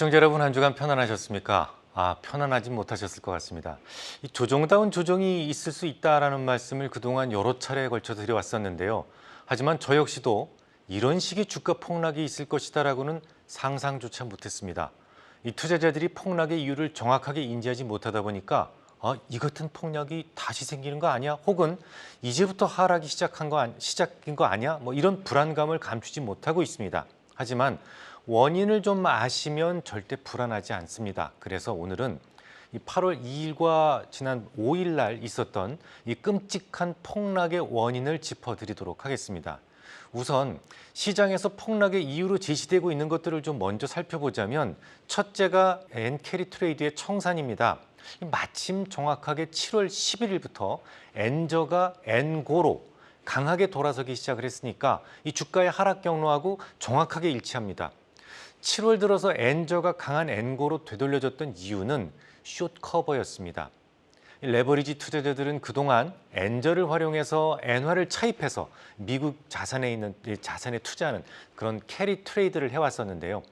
시청자 여러분, 한 주간 편안하셨습니까? 편안하지 못하셨을 것 같습니다. 이 조정다운 조정이 있을 수 있다라는 말씀을 그동안 여러 차례에 걸쳐 드려왔었는데요. 하지만 저 역시도 이런 식의 주가 폭락이 있을 것이다라고는 상상조차 못했습니다. 이 투자자들이 폭락의 이유를 정확하게 인지하지 못하다 보니까 이 같은 폭락이 다시 생기는 거 아니야? 혹은 이제부터 하락이 시작인 거 아니야? 이런 불안감을 감추지 못하고 있습니다. 하지만 원인을 좀 아시면 절대 불안하지 않습니다. 그래서 오늘은 이 8월 2일과 지난 5일 날 있었던 이 끔찍한 폭락의 원인을 짚어드리도록 하겠습니다. 우선 시장에서 폭락의 이유로 제시되고 있는 것들을 좀 먼저 살펴보자면, 첫째가 엔캐리 트레이드의 청산입니다. 마침 정확하게 7월 11일부터 엔저가 엔고로 강하게 돌아서기 시작을 했으니까 이 주가의 하락 경로하고 정확하게 일치합니다. 7월 들어서 엔저가 강한 엔고로 되돌려졌던 이유는 숏 커버였습니다. 레버리지 투자자들은 그동안 엔저를 활용해서 엔화를 차입해서 미국 자산에 투자하는 그런 캐리 트레이드를 해왔었는데요.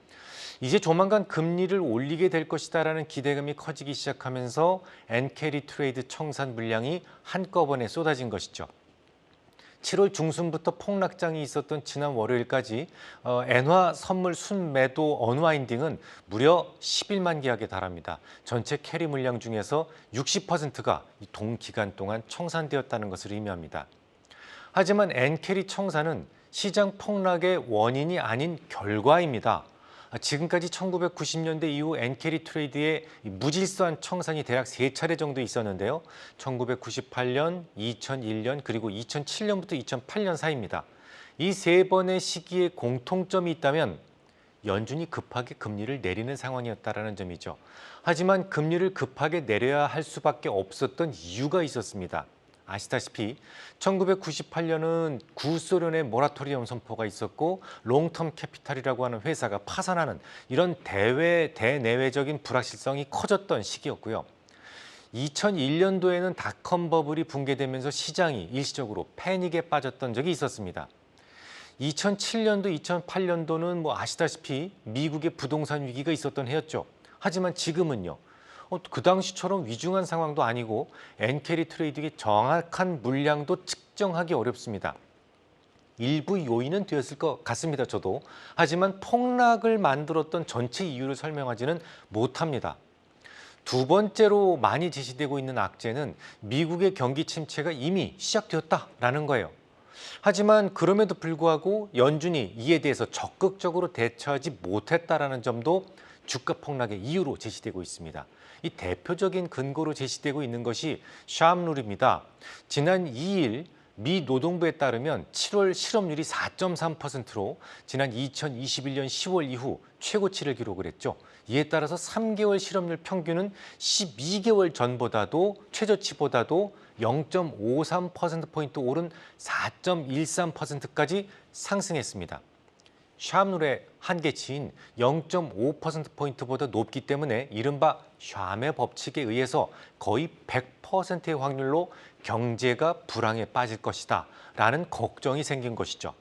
이제 조만간 금리를 올리게 될 것이다라는 기대감이 커지기 시작하면서 엔캐리 트레이드 청산 물량이 한꺼번에 쏟아진 것이죠. 7월 중순부터 폭락장이 있었던 지난 월요일까지 엔화 선물 순매도 언와인딩은 무려 11만 계약에 달합니다. 전체 캐리 물량 중에서 60%가 동기간 동안 청산되었다는 것을 의미합니다. 하지만 엔캐리 청산은 시장 폭락의 원인이 아닌 결과입니다. 지금까지 1990년대 이후 엔캐리 트레이드의 무질서한 청산이 대략 3차례 정도 있었는데요. 1998년, 2001년, 그리고 2007년부터 2008년 사이입니다. 이 3번의 시기에 공통점이 있다면 연준이 급하게 금리를 내리는 상황이었다는 점이죠. 하지만 금리를 급하게 내려야 할 수밖에 없었던 이유가 있었습니다. 아시다시피 1998년은 구소련의 모라토리엄 선포가 있었고 롱텀 캐피탈이라고 하는 회사가 파산하는 이런 대내외적인 불확실성이 커졌던 시기였고요. 2001년도에는 닷컴 버블이 붕괴되면서 시장이 일시적으로 패닉에 빠졌던 적이 있었습니다. 2007년도, 2008년도는 아시다시피 미국의 부동산 위기가 있었던 해였죠. 하지만 지금은요. 그 당시처럼 위중한 상황도 아니고 엔캐리 트레이드의 정확한 물량도 측정하기 어렵습니다. 일부 요인은 되었을 것 같습니다, 저도. 하지만 폭락을 만들었던 전체 이유를 설명하지는 못합니다. 두 번째로 많이 제시되고 있는 악재는 미국의 경기 침체가 이미 시작되었다라는 거예요. 하지만 그럼에도 불구하고 연준이 이에 대해서 적극적으로 대처하지 못했다라는 점도 주가 폭락의 이유로 제시되고 있습니다. 이 대표적인 근거로 제시되고 있는 것이 샴 룰입니다. 지난 2일 미 노동부에 따르면 7월 실업률이 4.3%로 지난 2021년 10월 이후 최고치를 기록을 했죠. 이에 따라서 3개월 실업률 평균은 12개월 전보다도 최저치보다도 0.53%포인트 오른 4.13%까지 상승했습니다. 샴룰의 한계치인 0.5%포인트보다 높기 때문에 이른바 샴의 법칙에 의해서 거의 100%의 확률로 경제가 불황에 빠질 것이다 라는 걱정이 생긴 것이죠.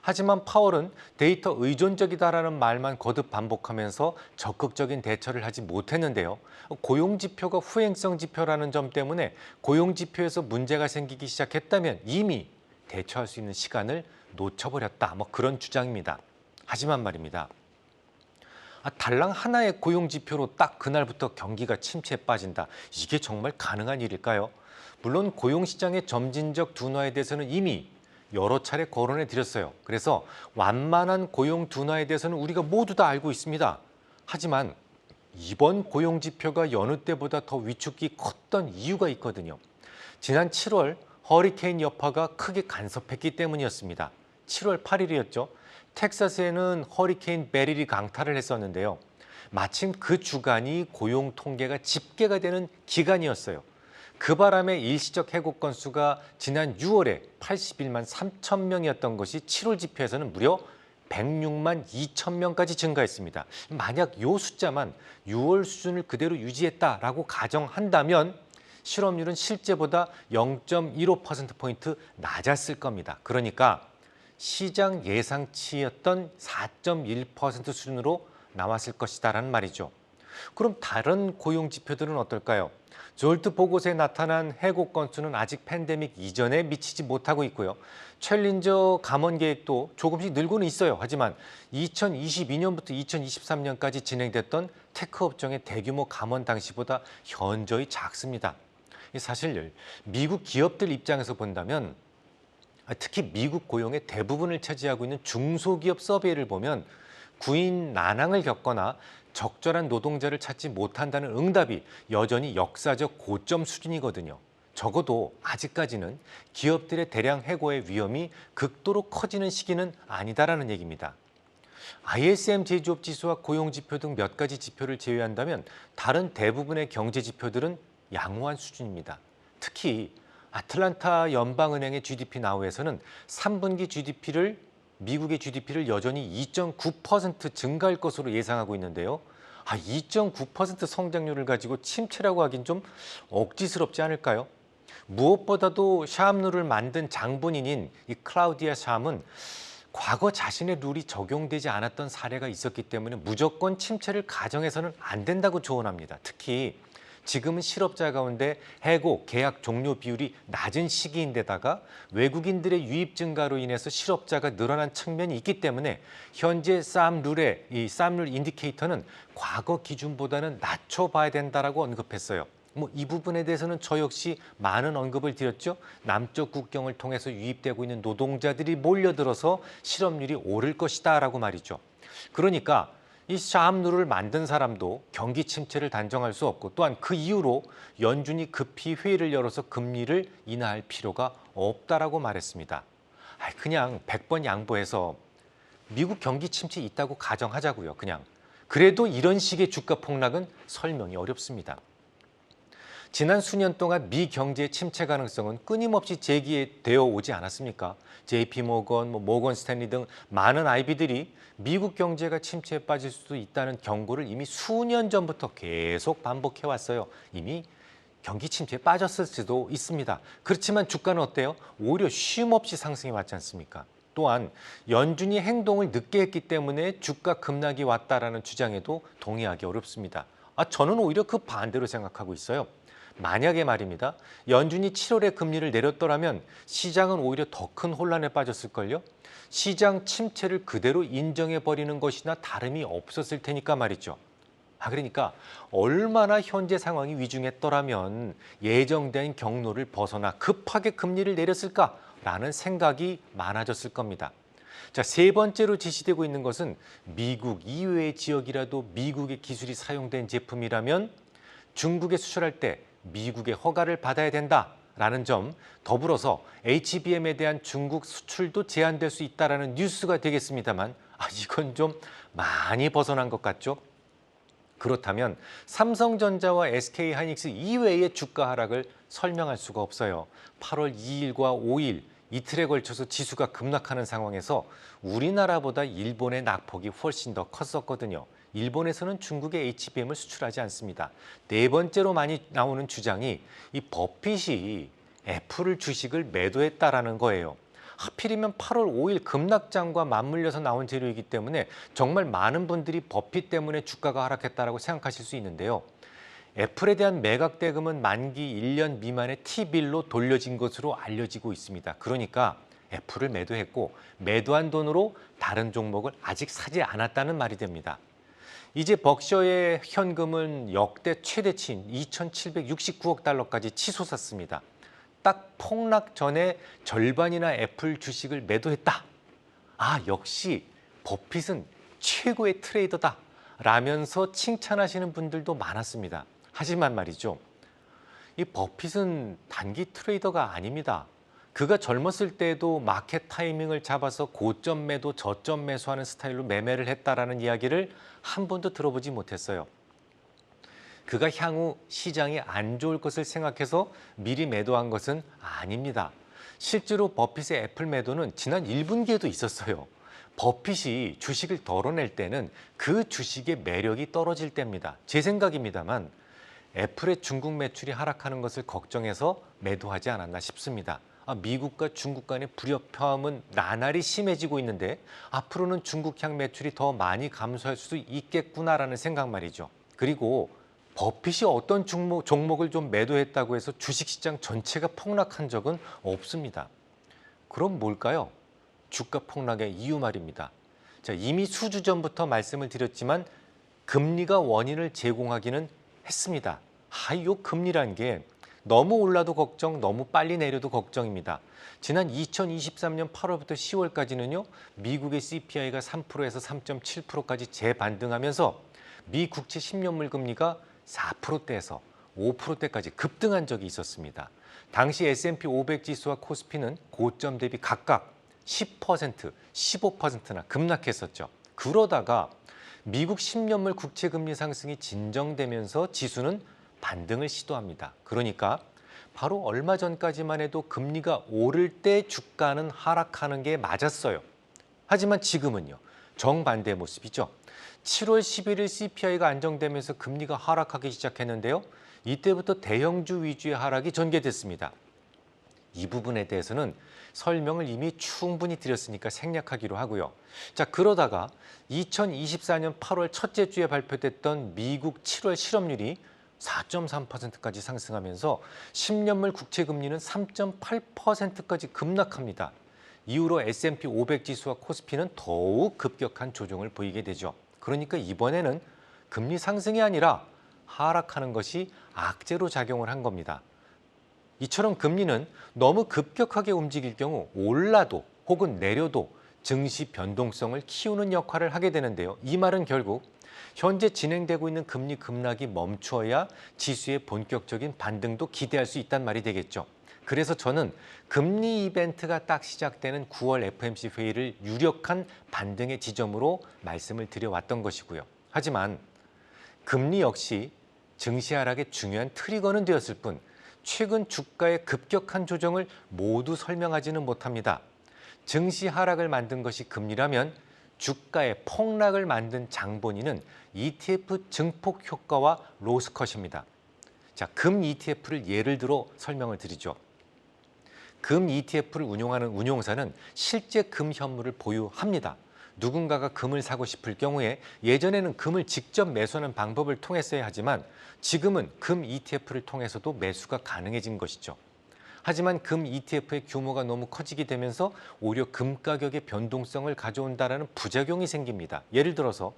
하지만 파월은 데이터 의존적이다라는 말만 거듭 반복하면서 적극적인 대처를 하지 못했는데요. 고용지표가 후행성 지표라는 점 때문에 고용지표에서 문제가 생기기 시작했다면 이미 대처할 수 있는 시간을 놓쳐버렸다. 그런 주장입니다. 하지만 말입니다. 달랑 하나의 고용지표로 딱 그날부터 경기가 침체에 빠진다. 이게 정말 가능한 일일까요? 물론 고용시장의 점진적 둔화에 대해서는 이미 여러 차례 거론해 드렸어요. 그래서 완만한 고용 둔화에 대해서는 우리가 모두 다 알고 있습니다. 하지만 이번 고용지표가 여느 때보다 더 위축이 컸던 이유가 있거든요. 지난 7월 허리케인 여파가 크게 간섭했기 때문이었습니다. 7월 8일이었죠. 텍사스에는 허리케인 베릴이 강타를 했었는데요. 마침 그 주간이 고용 통계가 집계가 되는 기간이었어요. 그 바람에 일시적 해고 건수가 지난 6월에 81만 3천 명이었던 것이 7월 지표에서는 무려 106만 2천 명까지 증가했습니다. 만약 이 숫자만 6월 수준을 그대로 유지했다라고 가정한다면 실업률은 실제보다 0.15%포인트 낮았을 겁니다. 그러니까 시장 예상치였던 4.1% 수준으로 나왔을 것이다라는 말이죠. 그럼 다른 고용 지표들은 어떨까요? 졸트 보고서에 나타난 해고 건수는 아직 팬데믹 이전에 미치지 못하고 있고요. 챌린저 감원 계획도 조금씩 늘고는 있어요. 하지만 2022년부터 2023년까지 진행됐던 테크 업종의 대규모 감원 당시보다 현저히 작습니다. 사실 미국 기업들 입장에서 본다면 특히 미국 고용의 대부분을 차지하고 있는 중소기업 서베이를 보면 구인 난항을 겪거나 적절한 노동자를 찾지 못한다는 응답이 여전히 역사적 고점 수준이거든요. 적어도 아직까지는 기업들의 대량 해고의 위험이 극도로 커지는 시기는 아니다라는 얘기입니다. ISM 제조업 지수와 고용 지표 등 몇 가지 지표를 제외한다면 다른 대부분의 경제 지표들은 양호한 수준입니다. 특히 아틀란타 연방은행의 GDP 나우에서는 3분기 미국의 GDP를 여전히 2.9% 증가할 것으로 예상하고 있는데요. 2.9% 성장률을 가지고 침체라고 하긴 좀 억지스럽지 않을까요? 무엇보다도 샴 룰을 만든 장본인인 이 클라우디아 샴은 과거 자신의 룰이 적용되지 않았던 사례가 있었기 때문에 무조건 침체를 가정해서는 안 된다고 조언합니다. 특히 지금은 실업자 가운데 해고, 계약 종료 비율이 낮은 시기인데다가 외국인들의 유입 증가로 인해서 실업자가 늘어난 측면이 있기 때문에 현재 이 쌈룰 인디케이터는 과거 기준보다는 낮춰봐야 된다라고 언급했어요. 이 부분에 대해서는 저 역시 많은 언급을 드렸죠. 남쪽 국경을 통해서 유입되고 있는 노동자들이 몰려들어서 실업률이 오를 것이다라고 말이죠. 그러니까 이 샴룰을 만든 사람도 경기 침체를 단정할 수 없고 또한 그 이후로 연준이 급히 회의를 열어서 금리를 인하할 필요가 없다라고 말했습니다. 그냥 100번 양보해서 미국 경기 침체 있다고 가정하자고요. 그냥. 그래도 이런 식의 주가 폭락은 설명이 어렵습니다. 지난 수년 동안 미 경제의 침체 가능성은 끊임없이 제기되어 오지 않았습니까? JP 모건, 모건 스탠리 등 많은 IB들이 미국 경제가 침체에 빠질 수도 있다는 경고를 이미 수년 전부터 계속 반복해 왔어요. 이미 경기 침체에 빠졌을 수도 있습니다. 그렇지만 주가는 어때요? 오히려 쉼 없이 상승해 왔지 않습니까? 또한 연준이 행동을 늦게 했기 때문에 주가 급락이 왔다라는 주장에도 동의하기 어렵습니다. 저는 오히려 그 반대로 생각하고 있어요. 만약에 말입니다. 연준이 7월에 금리를 내렸더라면 시장은 오히려 더 큰 혼란에 빠졌을걸요. 시장 침체를 그대로 인정해버리는 것이나 다름이 없었을 테니까 말이죠. 그러니까 얼마나 현재 상황이 위중했더라면 예정된 경로를 벗어나 급하게 금리를 내렸을까라는 생각이 많아졌을 겁니다. 자, 세 번째로 제시되고 있는 것은 미국 이외의 지역이라도 미국의 기술이 사용된 제품이라면 중국에 수출할 때 미국의 허가를 받아야 된다라는 점, 더불어서 HBM에 대한 중국 수출도 제한될 수 있다라는 뉴스가 되겠습니다만 이건 좀 많이 벗어난 것 같죠? 그렇다면 삼성전자와 SK하이닉스 이외의 주가 하락을 설명할 수가 없어요. 8월 2일과 5일 이틀에 걸쳐서 지수가 급락하는 상황에서 우리나라보다 일본의 낙폭이 훨씬 더 컸었거든요. 일본에서는 중국에 HBM을 수출하지 않습니다. 네 번째로 많이 나오는 주장이 이 버핏이 애플을 주식을 매도했다라는 거예요. 하필이면 8월 5일 급락장과 맞물려서 나온 재료이기 때문에 정말 많은 분들이 버핏 때문에 주가가 하락했다라고 생각하실 수 있는데요. 애플에 대한 매각 대금은 만기 1년 미만의 T빌로 돌려진 것으로 알려지고 있습니다. 그러니까 애플을 매도했고 매도한 돈으로 다른 종목을 아직 사지 않았다는 말이 됩니다. 이제 벅셔의 현금은 역대 최대치인 2,769억 달러까지 치솟았습니다. 딱 폭락 전에 절반이나 애플 주식을 매도했다. 역시 버핏은 최고의 트레이더다 라면서 칭찬하시는 분들도 많았습니다. 하지만 말이죠. 이 버핏은 단기 트레이더가 아닙니다. 그가 젊었을 때에도 마켓 타이밍을 잡아서 고점 매도, 저점 매수하는 스타일로 매매를 했다라는 이야기를 한 번도 들어보지 못했어요. 그가 향후 시장이 안 좋을 것을 생각해서 미리 매도한 것은 아닙니다. 실제로 버핏의 애플 매도는 지난 1분기에도 있었어요. 버핏이 주식을 덜어낼 때는 그 주식의 매력이 떨어질 때입니다. 제 생각입니다만 애플의 중국 매출이 하락하는 것을 걱정해서 매도하지 않았나 싶습니다. 미국과 중국 간의 불협화음은 나날이 심해지고 있는데 앞으로는 중국향 매출이 더 많이 감소할 수도 있겠구나라는 생각 말이죠. 그리고 버핏이 어떤 종목을 좀 매도했다고 해서 주식시장 전체가 폭락한 적은 없습니다. 그럼 뭘까요? 주가 폭락의 이유 말입니다. 자, 이미 수주 전부터 말씀을 드렸지만 금리가 원인을 제공하기는 했습니다. 요 금리란 게 너무 올라도 걱정, 너무 빨리 내려도 걱정입니다. 지난 2023년 8월부터 10월까지는요, 미국의 CPI가 3%에서 3.7%까지 재반등하면서 미 국채 10년물 금리가 4%대에서 5%대까지 급등한 적이 있었습니다. 당시 S&P 500 지수와 코스피는 고점 대비 각각 10%, 15%나 급락했었죠. 그러다가 미국 10년물 국채 금리 상승이 진정되면서 지수는 반등을 시도합니다. 그러니까 바로 얼마 전까지만 해도 금리가 오를 때 주가는 하락하는 게 맞았어요. 하지만 지금은요, 정반대의 모습이죠. 7월 11일 CPI가 안정되면서 금리가 하락하기 시작했는데요. 이때부터 대형주 위주의 하락이 전개됐습니다. 이 부분에 대해서는 설명을 이미 충분히 드렸으니까 생략하기로 하고요. 자, 그러다가 2024년 8월 첫째 주에 발표됐던 미국 7월 실업률이 4.3%까지 상승하면서 10년물 국채 금리는 3.8%까지 급락합니다. 이후로 S&P 500 지수와 코스피는 더욱 급격한 조정을 보이게 되죠. 그러니까 이번에는 금리 상승이 아니라 하락하는 것이 악재로 작용을 한 겁니다. 이처럼 금리는 너무 급격하게 움직일 경우 올라도 혹은 내려도 증시 변동성을 키우는 역할을 하게 되는데요. 이 말은 결국 현재 진행되고 있는 금리 급락이 멈춰야 지수의 본격적인 반등도 기대할 수 있다는 말이 되겠죠. 그래서 저는 금리 이벤트가 딱 시작되는 9월 FOMC 회의를 유력한 반등의 지점으로 말씀을 드려왔던 것이고요. 하지만 금리 역시 증시 하락의 중요한 트리거는 되었을 뿐 최근 주가의 급격한 조정을 모두 설명하지는 못합니다. 증시 하락을 만든 것이 금리라면 주가의 폭락을 만든 장본인은 ETF 증폭 효과와 로스컷입니다. 자, 금 ETF를 예를 들어 설명을 드리죠. 금 ETF를 운용하는 운용사는 실제 금 현물을 보유합니다. 누군가가 금을 사고 싶을 경우에 예전에는 금을 직접 매수하는 방법을 통했어야 하지만 지금은 금 ETF를 통해서도 매수가 가능해진 것이죠. 하지만 금 ETF의 규모가 너무 커지게 되면서 오히려 금 가격의 변동성을 가져온다는 부작용이 생깁니다. 예를 들어서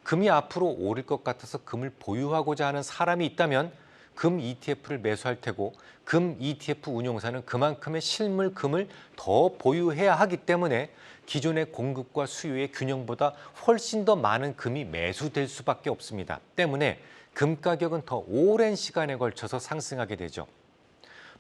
금이 앞으로 오를 것 같아서 금을 보유하고자 하는 사람이 있다면 금 ETF를 매수할 테고 금 ETF 운용사는 그만큼의 실물 금을 더 보유해야 하기 때문에 기존의 공급과 수요의 균형보다 훨씬 더 많은 금이 매수될 수밖에 없습니다. 때문에 금 가격은 더 오랜 시간에 걸쳐서 상승하게 되죠.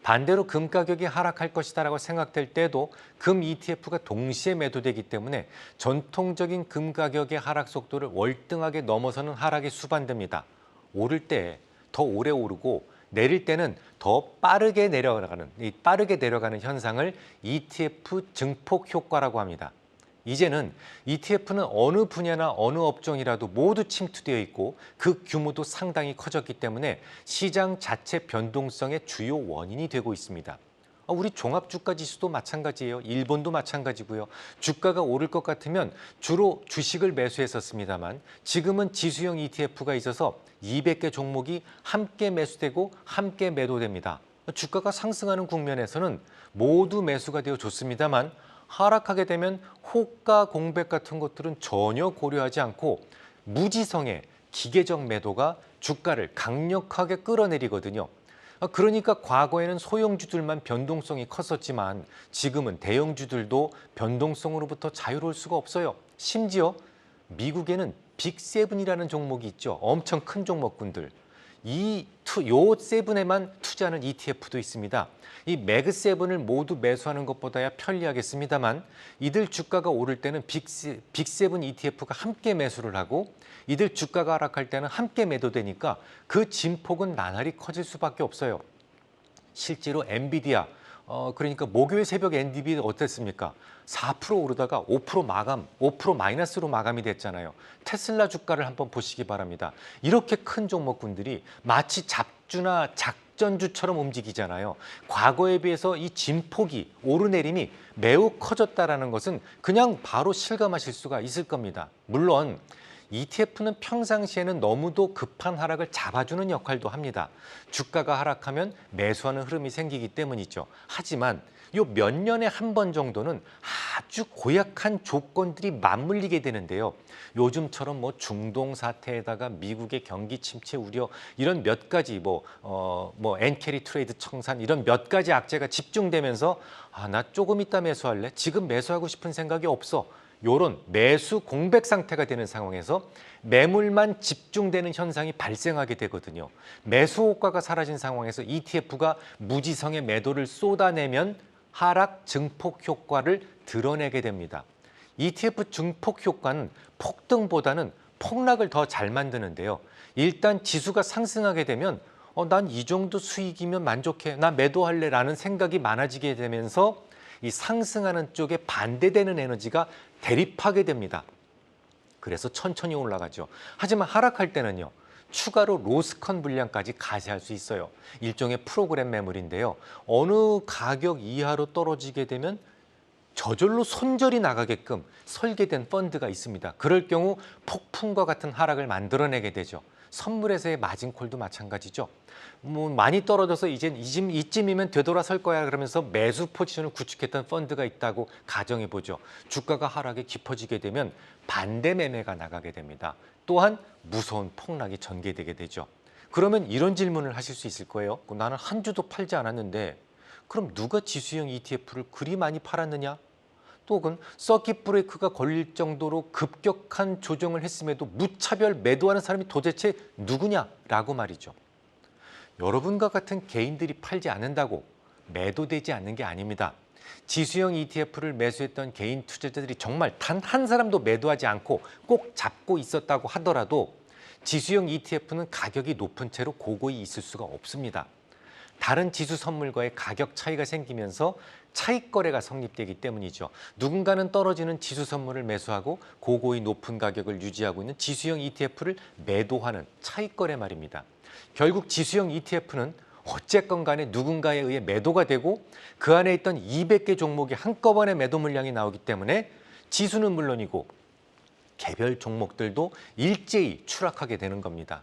반대로 금 가격이 하락할 것이다라고 생각될 때도 금 ETF가 동시에 매도되기 때문에 전통적인 금 가격의 하락 속도를 월등하게 넘어서는 하락이 수반됩니다. 오를 때 더 오래 오르고 내릴 때는 더 빠르게 내려가는 현상을 ETF 증폭 효과라고 합니다. 이제는 ETF는 어느 분야나 어느 업종이라도 모두 침투되어 있고 그 규모도 상당히 커졌기 때문에 시장 자체 변동성의 주요 원인이 되고 있습니다. 우리 종합주가지수도 마찬가지예요. 일본도 마찬가지고요. 주가가 오를 것 같으면 주로 주식을 매수했었습니다만 지금은 지수형 ETF가 있어서 200개 종목이 함께 매수되고 함께 매도됩니다. 주가가 상승하는 국면에서는 모두 매수가 되어 좋습니다만 하락하게 되면 호가 공백 같은 것들은 전혀 고려하지 않고 무지성의 기계적 매도가 주가를 강력하게 끌어내리거든요. 그러니까 과거에는 소형주들만 변동성이 컸었지만 지금은 대형주들도 변동성으로부터 자유로울 수가 없어요. 심지어 미국에는 빅세븐이라는 종목이 있죠. 엄청 큰 종목군들. 요 세븐에만 투자하는 ETF도 있습니다. 이 매그세븐을 모두 매수하는 것보다야 편리하겠습니다만 이들 주가가 오를 때는 빅세븐 ETF가 함께 매수를 하고 이들 주가가 하락할 때는 함께 매도되니까 그 진폭은 나날이 커질 수밖에 없어요. 실제로 엔비디아, 그러니까 목요일 새벽 엔비디아 어땠습니까? 4% 오르다가 5% 마이너스로 마감이 됐잖아요. 테슬라 주가를 한번 보시기 바랍니다. 이렇게 큰 종목군들이 마치 잡주나 逆전주처럼 움직이잖아요. 과거에 비해서 이 진폭이 오르내림이 매우 커졌다라는 것은 그냥 바로 실감하실 수가 있을 겁니다. 물론 ETF는 평상시에는 너무도 급한 하락을 잡아주는 역할도 합니다. 주가가 하락하면 매수하는 흐름이 생기기 때문이죠. 하지만 요 몇 년에 한 번 정도는 아주 고약한 조건들이 맞물리게 되는데요. 요즘처럼 뭐 중동 사태에다가 미국의 경기 침체 우려 이런 몇 가지 엔캐리 트레이드 청산 이런 몇 가지 악재가 집중되면서 나 조금 이따 매수할래? 지금 매수하고 싶은 생각이 없어. 요런 매수 공백 상태가 되는 상황에서 매물만 집중되는 현상이 발생하게 되거든요. 매수 효과가 사라진 상황에서 ETF가 무지성의 매도를 쏟아내면 하락 증폭 효과를 드러내게 됩니다. ETF 증폭 효과는 폭등보다는 폭락을 더 잘 만드는데요. 일단 지수가 상승하게 되면 난 이 정도 수익이면 만족해. 나 매도할래 라는 생각이 많아지게 되면서 이 상승하는 쪽에 반대되는 에너지가 대립하게 됩니다. 그래서 천천히 올라가죠. 하지만 하락할 때는요. 추가로 로스컨 물량까지 가세할 수 있어요. 일종의 프로그램 매물인데요. 어느 가격 이하로 떨어지게 되면 저절로 손절이 나가게끔 설계된 펀드가 있습니다. 그럴 경우 폭풍과 같은 하락을 만들어내게 되죠. 선물에서의 마진콜도 마찬가지죠. 많이 떨어져서 이제 이쯤이면 되돌아설 거야 그러면서 매수 포지션을 구축했던 펀드가 있다고 가정해 보죠. 주가가 하락에 깊어지게 되면 반대 매매가 나가게 됩니다. 또한 무서운 폭락이 전개되게 되죠. 그러면 이런 질문을 하실 수 있을 거예요. 나는 한 주도 팔지 않았는데 그럼 누가 지수형 ETF를 그리 많이 팔았느냐? 또 혹은 서킷 브레이크가 걸릴 정도로 급격한 조정을 했음에도 무차별 매도하는 사람이 도대체 누구냐라고 말이죠. 여러분과 같은 개인들이 팔지 않는다고 매도되지 않는 게 아닙니다. 지수형 ETF를 매수했던 개인 투자자들이 정말 단 한 사람도 매도하지 않고 꼭 잡고 있었다고 하더라도 지수형 ETF는 가격이 높은 채로 고고히 있을 수가 없습니다. 다른 지수 선물과의 가격 차이가 생기면서 차익 거래가 성립되기 때문이죠. 누군가는 떨어지는 지수 선물을 매수하고 고고히 높은 가격을 유지하고 있는 지수형 ETF를 매도하는 차익 거래 말입니다. 결국 지수형 ETF는 어쨌건 간에 누군가에 의해 매도가 되고 그 안에 있던 200개 종목이 한꺼번에 매도 물량이 나오기 때문에 지수는 물론이고 개별 종목들도 일제히 추락하게 되는 겁니다.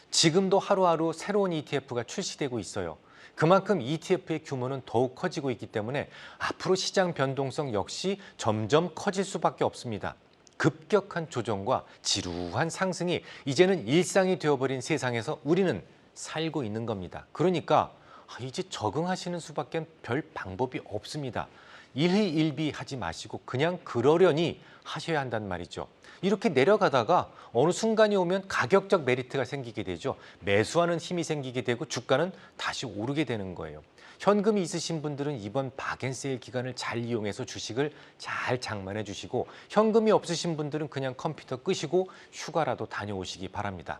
지금도 하루하루 새로운 ETF가 출시되고 있어요. 그만큼 ETF의 규모는 더욱 커지고 있기 때문에 앞으로 시장 변동성 역시 점점 커질 수밖에 없습니다. 급격한 조정과 지루한 상승이 이제는 일상이 되어버린 세상에서 우리는 살고 있는 겁니다. 그러니까 이제 적응하시는 수밖에 별 방법이 없습니다. 일희일비 하지 마시고 그냥 그러려니 하셔야 한단 말이죠. 이렇게 내려가다가 어느 순간이 오면 가격적 메리트가 생기게 되죠. 매수하는 힘이 생기게 되고 주가는 다시 오르게 되는 거예요. 현금이 있으신 분들은 이번 박앤세일 기간을 잘 이용해서 주식을 잘 장만해 주시고 현금이 없으신 분들은 그냥 컴퓨터 끄시고 휴가라도 다녀오시기 바랍니다.